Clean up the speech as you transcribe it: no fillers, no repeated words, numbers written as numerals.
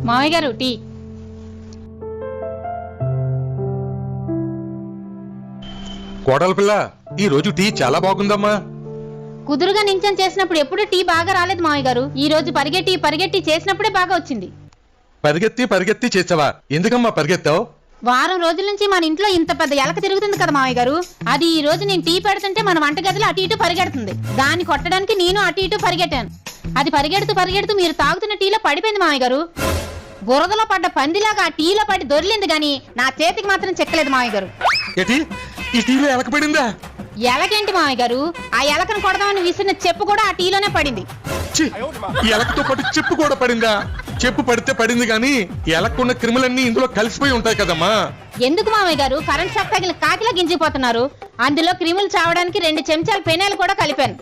మామయ్య గారు టీ. కోడల పిల్ల, ఈ రోజు టీ చాలా బాగుందమ్మా. కుదురుగా నించని చేసినప్పుడు ఎప్పుడు టీ బాగా రాలేదు మామయ్య గారు. ఈ రోజు పరిగెట్టి చేసినప్పుడే బాగా వచ్చింది. పరిగెత్తి చేసావా? ఎందుకమ్మా పరిగెత్తావు? వారం రోజుల నుంచి మన ఇంట్లో ఇంత పెద్ద ఎలక తిరుగుతుంది కదా మామయ్య గారు. అది ఈ రోజు నేను టీ పెడుతుంటే మన వంటగదిలో అటు ఇటు పరిగెడుతుంది. దాన్ని కొట్టడానికి నేను అటు ఇటు పరిగెట్టాను. అది పరిగెడుతూ మీరు తాగుతున్న టీలో పడిపోయింది మామయ్య గారు. బురదలో పడ్డ పందిలాగా ఆ టీలో పడి దొరిలింది గాని నా చేతికి మాత్రం చెక్కలేదు మామయ్య గారు. ఈ టీలో ఎలక పడిందా? ఎలకేంటి మామయ్య గారు, ఆ ఎలకను కొడదామని విసిరిన చెప్పు కూడా ఆ టీలోనే పడింది. ఎలకతో పాటు చెప్పు కూడా పడిందా? చెప్పు పడితే పడింది గాని ఎలక్కున్న క్రిములన్నీ ఇందులో కలిసిపోయి ఉంటాయి కదమ్మా. ఎందుకు మామయ్య గారు కరెంట్ షాక్ తగిలి కాకిలా గింజిపోతున్నారు? అందులో క్రిములు చావడానికి 2 చెంచాల పెనాలు కూడా కలిపాను.